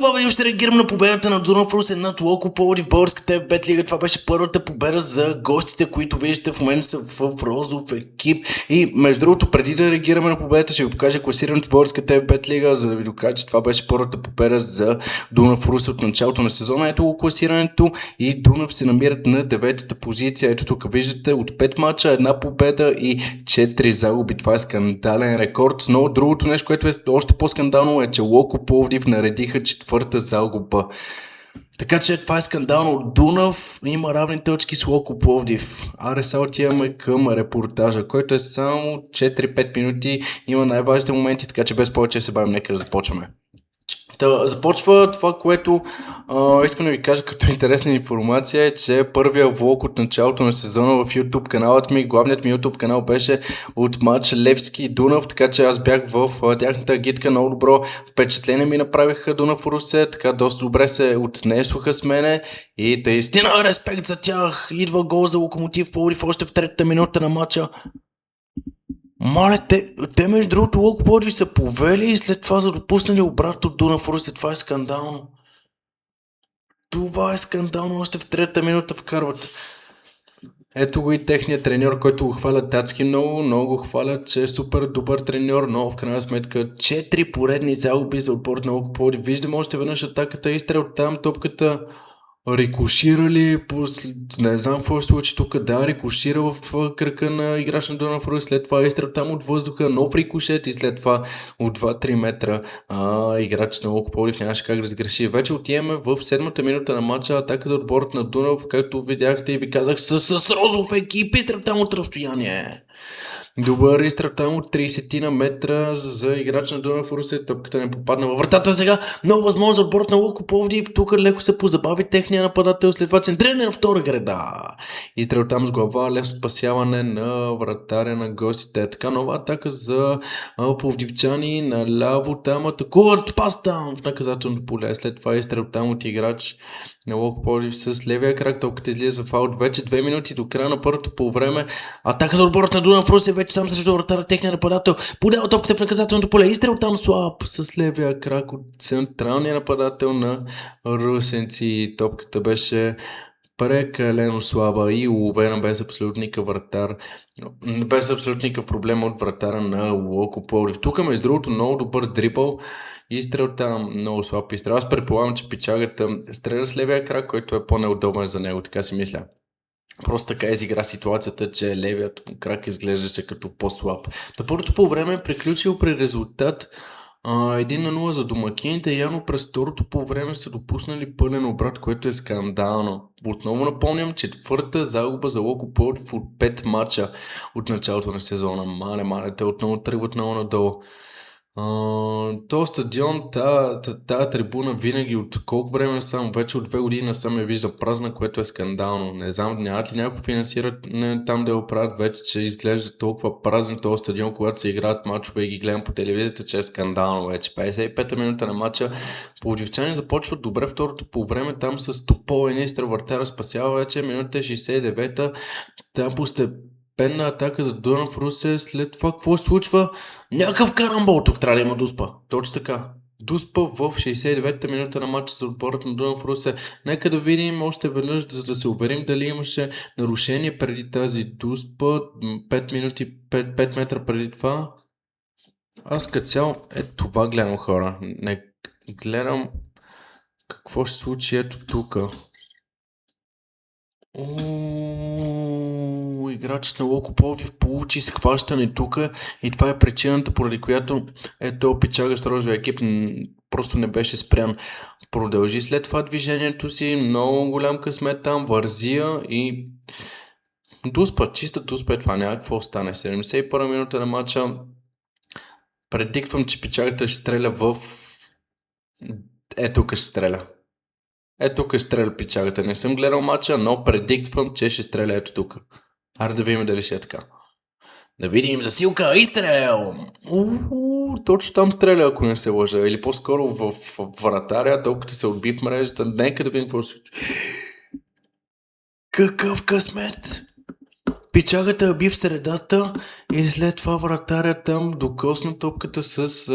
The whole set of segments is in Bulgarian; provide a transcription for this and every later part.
Слава, и ще реагирам на победата на Дунав Русе над Локо Пловдив в българската F-Bet лига. Това беше първата победа за гостите, които виждате в момента са в розов екип. И между другото, преди да реагираме на победата, ще ви покажа класирането в българската F-Bet лига, за да ви докажа, че това беше първата победа за Дунав Русе от началото на сезона. Ето го класирането и Дунав се намират на 9-та позиция. Ето тук виждате от 5 мача, една победа и 4 загуби. Това е скандален рекорд. Но другото нещо, което е още по-скандално е, че Локо Пловдив наредиха четвърта загуба. Така че това е скандално. Дунав има равни точки с Локо Пловдив. Аре, сега отиваме към репортажа, който е само 4-5 минути. Има най-важните моменти, така че без повече се бавим, нека да започваме. Започва това, което искам да ви кажа като интересна информация е, че първия влог от началото на сезона в YouTube каналът ми, главният ми YouTube канал беше от матч Левски и Дунав, така че аз бях в тяхната агитка, много добро впечатление ми направиха Дунав Русе, така доста добре се отнесоха с мене и наистина респект за тях. Идва гол за Локомотив Пловдив още в 3-та минута на матча. Мале, те между другото Локо Пловдив са повели и след това са допуснали обрат от Дунав Русе. Това е скандално. Това е скандално. Още в 3-та минута вкарват. Ето го и техният треньор, който го хвалят адски много го хвалят, че е супер добър треньор, но в крайна сметка 4 поредни загуби за отбор на Локо Пловдив. Виждаме още веднъж атаката, изстрел там, топката рикоширали, не знам какво се случи тук, да, рикошира в кръка на играч на Дунав Русе, след това изстрел там от въздуха, нов рикошет и след това от 2-3 метра играч на Локо Пловдив нямаше как да сгреши. Вече отиваме в 7-та минута на матча, атака за отборът на Дунав, както видяхте и ви казах, с розов екип, изстрел там от разстояние. Добър изстрел там от 30 на метра за играч на Дунав Русе. Топката не попадна във вратата сега. Много възможно за отборът на Локо Пловдив. Тук леко се позабави техния нападател. След това центриране на втора града. Изстрел там с глава. Лесно спасяване на вратаря на гостите. Така нова атака за пловдивчани. Наляво там атакуват. Пас там в наказателното поле. След това изстрел там от играч на Локо Пловдив с левия крак. Топката излиза в аут. Вече 2 минути до края на първото полувреме. Атака за отборът на Дунав Русе. Вече сам срещу вратаря техния нападател. Подава топката в наказателното поле. Изстрел там слаб с левия крак от централния нападател на русенци. Топката беше прекалено слаба и уловена без абсолютно никакъв вратар. Без абсолютно никакъв проблем от вратара на Локо Пловдив. Тук между другото много добър дрибъл. Изстрел там много слаб изстрел. Аз предполагам, че пичагата стреля с левия крак, който е по-неудобен за него, така си мисля. Просто така изигра ситуацията, че левият крак изглеждаше като по-слаб. Първото по време приключил при резултат 1-0 за домакините. Явно през второто по време са допуснали пълен обрат, което е скандално. Отново напомням, четвърта загуба за Локо Пловдив от 5 мача от началото на сезона. Мале, те отново тръгват много надолу. Този стадион, тази трибуна винаги от колко време насам, вече от 2 години насам я вижда празна, което е скандално. Не знам, нямат ли някой финансират там да го правят вече, че изглежда толкова празен този стадион, когато се играят мачове и ги гледам по телевизията, че е скандално вече. 55-та минута на мача, пловдивчани започват добре второто по време, там с Топола и Нистър вратаря спасява вече, минута 69-та, там постепенна атака за Дунав Русе, след това какво се случва? Някакъв карамбол, тук трябва да има Дуспа. Точно така. Дуспа в 69-та минута на матча за отборът на Дунав Русе. Нека да видим още веднъж, за да се уверим дали имаше нарушение преди тази Дуспа. 5 метра преди това. Аз като цяло, това гледам хора. Не гледам какво ще случи ето тук. Играчът на Локо Пловдив получи схващане тук и това е причината, поради която пичага с розовия екип просто не беше спрян. Продължи след това движението си, много голям късмет там, вързия и Дуспа, чиста Дуспа, това няма какво остане. 71 минута на матча. Предиктвам, че пичагата ще стреля тук ще стреля. Тук ще стреля пичагата. Не съм гледал матча, но предиктвам, че ще стреля ето тук. Аре да видим дали ще е така. Да видим засилка, изстрел! Точно там стреля, ако не се лъжа. Или по-скоро в вратаря, толкова се отби в мрежата. Нека да видим какво се случи. Какъв късмет! Пичагата би в средата и след това вратаря там докосна топката с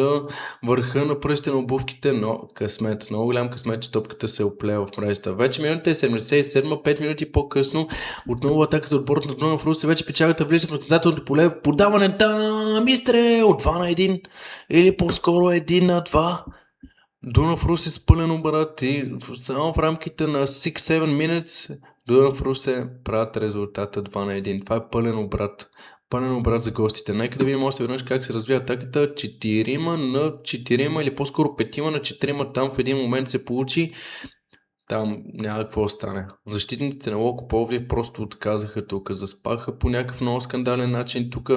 върха на пръстите на обувките, но късмет, много голям късмет, че топката се оплева в мрежата. Вече минута е 77, 5 минути по-късно, отново атака за отборът на Дунав Русе, вече Пичагата влиза в наказателното поле, подаване там, изстрел от 2 на 1 или по-скоро 1 на 2. Дунав Русе с пълен обрат и само в рамките на 6-7 minutes Дунав Русе правят резултата 2 на 1. Това е пълен обрат. Пълен обрат за гостите. Нека да видим още веднъж как се развива атаката. 4 на 4 или по-скоро 5 на 4 там в един момент се получи. Там няма какво стане. Защитниците на Локо Пловдив просто отказаха тук. Заспаха по някакъв много скандален начин. Тук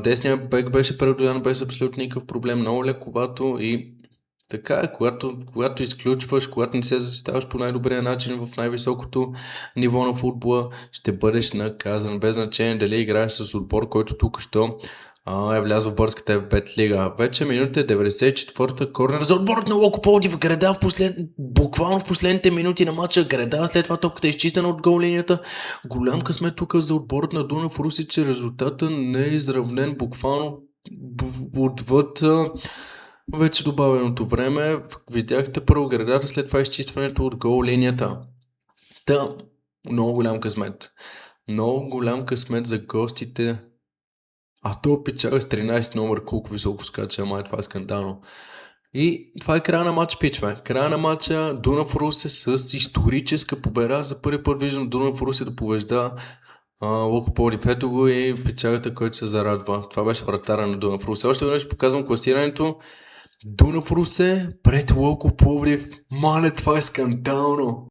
десният бек беше предолян без абсолютно никакъв проблем. Много лековато и така е, когато изключваш, когато не се защитаваш по най-добрия начин в най-високото ниво на футбола, ще бъдеш наказан. Без значение дали играеш с отбор, който тук що е влязъл в Българската F5 лига. Вече минута е 94-та, корнер за отборът на Локо Пловдив. Града буквално в последните минути на матча. Града след това топката е изчистена от гол линията. Голям късмет тук за отборът на Дунав Русе, че резултата не е изравнен буквално отвъд вече добавеното време. Видяхте първо Градата, след това изчистването от гол линията. Много голям късмет. Много голям късмет за гостите. А то Пичага с 13 номер, колко високо скача, ама това е скандално. И това е края на матч, пичве. Края на матча Дунав Русе с историческа победа. За първи път виждам Дунав Русе да побежда Локо Пловдив. Ето го и Пичагата, който се зарадва. Това беше вратара на Дунав Русе. Още веднъж показвам класирането. Дунав Русе пред Локо Пловдив. Мале, това е скандално!